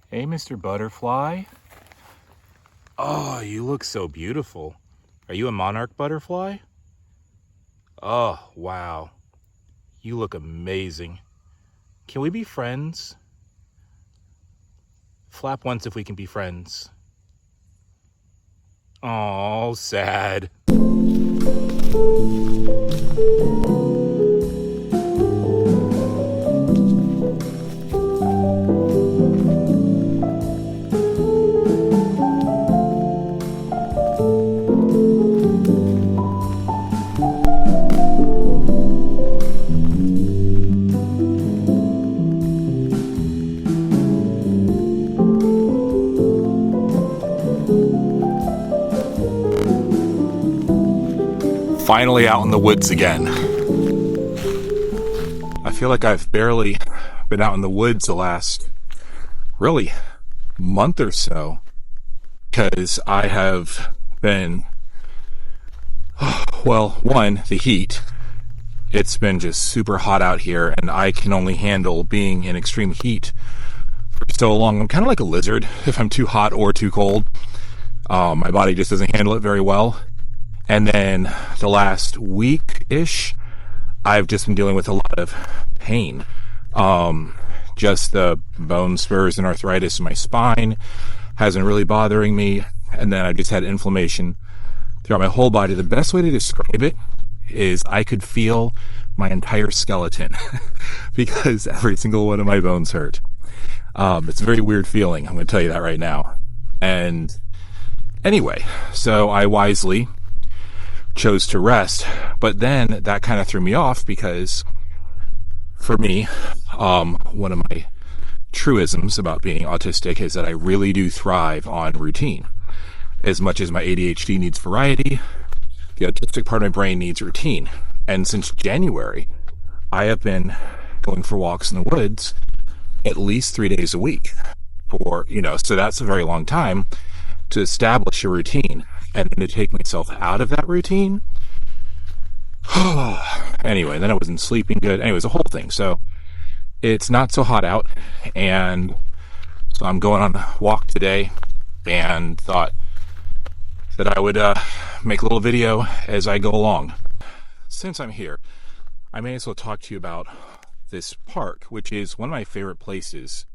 Hey, Mr. Butterfly. Oh, you look so beautiful. Are you a monarch butterfly? Oh, wow. You look amazing. Can we be friends? Flap once if we can be friends. Oh, sad. Finally out in the woods again. I feel like I've barely been out in the woods the last, really, month or so. Because I have been, well, one, the heat. It's been just super hot out here, and I can only handle being in extreme heat for so long. I'm kind of like a lizard if I'm too hot or too cold. My body just doesn't handle it very well. And then the last week-ish, I've just been dealing with a lot of pain. Just the bone spurs and arthritis in my spine has been really bothering me. And then I've just had inflammation throughout my whole body. The best way to describe it is I could feel my entire skeleton because every single one of my bones hurt. It's a very weird feeling. I'm going to tell you that right now. And anyway, so I wisely chose to rest, but then that kind of threw me off because for me, one of my truisms about being autistic is that I really do thrive on routine. As much as my ADHD needs variety, the autistic part of my brain needs routine. And since January, I have been going for walks in the woods at least 3 days a week so that's a very long time to establish a routine. And then to take myself out of that routine. Anyway, then I wasn't sleeping good. Anyway, it was a whole thing. So it's not so hot out. And so I'm going on a walk today and thought that I would make a little video as I go along. Since I'm here, I may as well talk to you about this park, which is one of my favorite places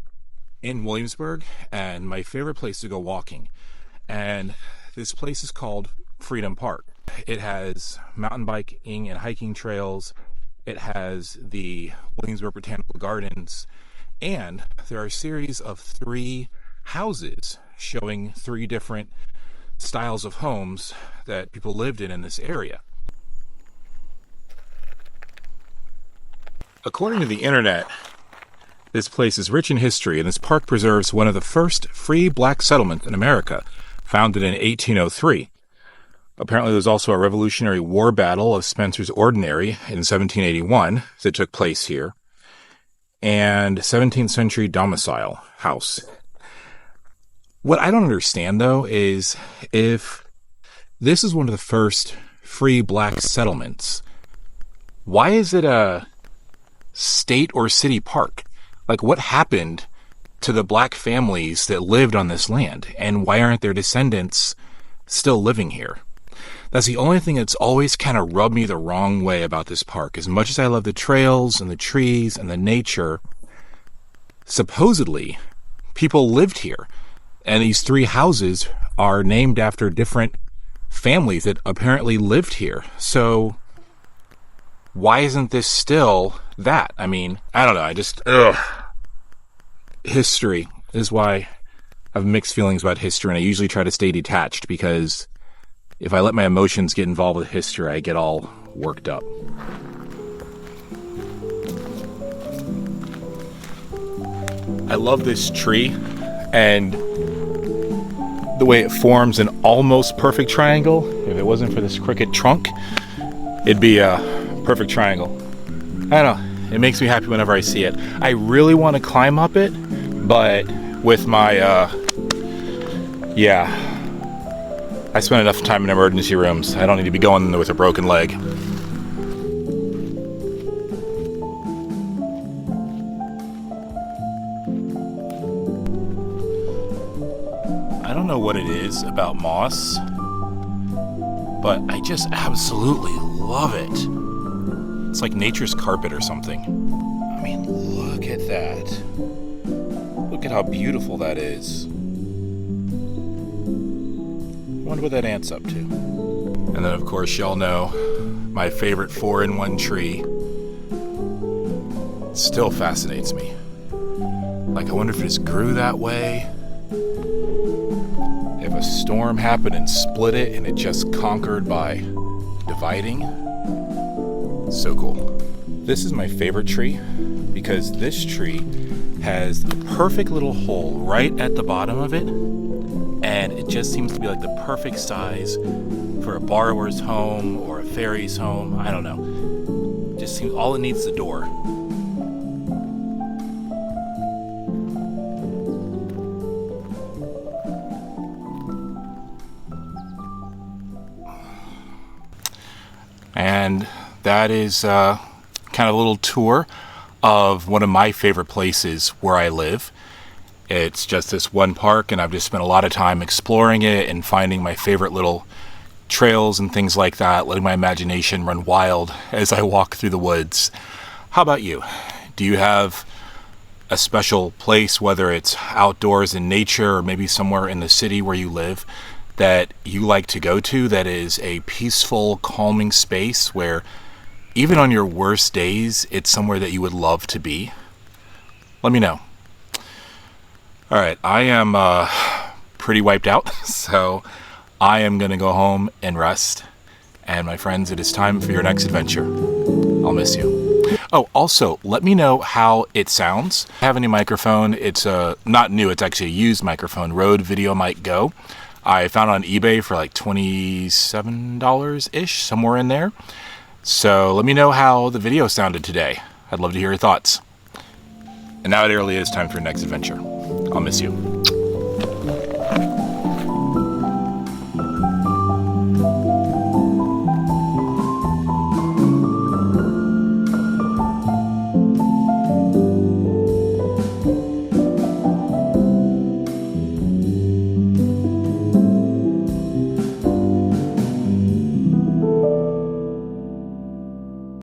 in Williamsburg and my favorite place to go walking. And this place is called Freedom Park. It has mountain biking and hiking trails. It has the Williamsburg Botanical Gardens. And there are a series of 3 houses showing 3 different styles of homes that people lived in this area. According to the internet, this place is rich in history, and this park preserves one of the first free black settlements in America, founded in 1803. Apparently, there was also a Revolutionary War battle of Spencer's Ordinary in 1781 that took place here, and 17th century domicile house. What I don't understand, though, is if this is one of the first free black settlements, why is it a state or city park? Like, what happened to the black families that lived on this land, and why aren't their descendants still living here? That's the only thing that's always kind of rubbed me the wrong way about this park. As much as I love the trails and the trees and the nature, supposedly people lived here, and these 3 houses are named after different families that apparently lived here. So why isn't this still that? I mean, I don't know. History is why I have mixed feelings about history, and I usually try to stay detached because if I let my emotions get involved with history, I get all worked up. I love this tree and the way it forms an almost perfect triangle. If it wasn't for this crooked trunk, it'd be a perfect triangle. I don't know. It makes me happy whenever I see it. I really want to climb up it, but with my, I spend enough time in emergency rooms. I don't need to be going in there with a broken leg. is about moss, but I just absolutely love it. It's like nature's carpet or something. I mean, look at that. Look at how beautiful that is. I wonder what that ant's up to. And then, of course, y'all know my favorite 4-in-1 tree still fascinates me. Like, I wonder if it just grew that way. If a storm happened and split it and it just conquered by dividing. So cool. This is my favorite tree because this tree has a perfect little hole right at the bottom of it, and it just seems to be like the perfect size for a borrower's home or a fairy's home. I don't know. It just seems all it needs is a door. And that is kind of a little tour of one of my favorite places where I live. It's just this one park, and I've just spent a lot of time exploring it and finding my favorite little trails and things like that, letting my imagination run wild as I walk through the woods. How about you? Do you have a special place, whether it's outdoors in nature or maybe somewhere in the city where you live, that you like to go to that is a peaceful, calming space where even on your worst days, it's somewhere that you would love to be? Let me know. All right, I am pretty wiped out, so I am going to go home and rest. And my friends, it is time for your next adventure. I'll miss you. Oh, also, let me know how it sounds. I have a new microphone. It's not new, it's actually a used microphone, Rode Video Mic Go. I found it on eBay for like $27-ish, somewhere in there. So let me know how the video sounded today. I'd love to hear your thoughts. And now it really is time for your next adventure. I'll miss you.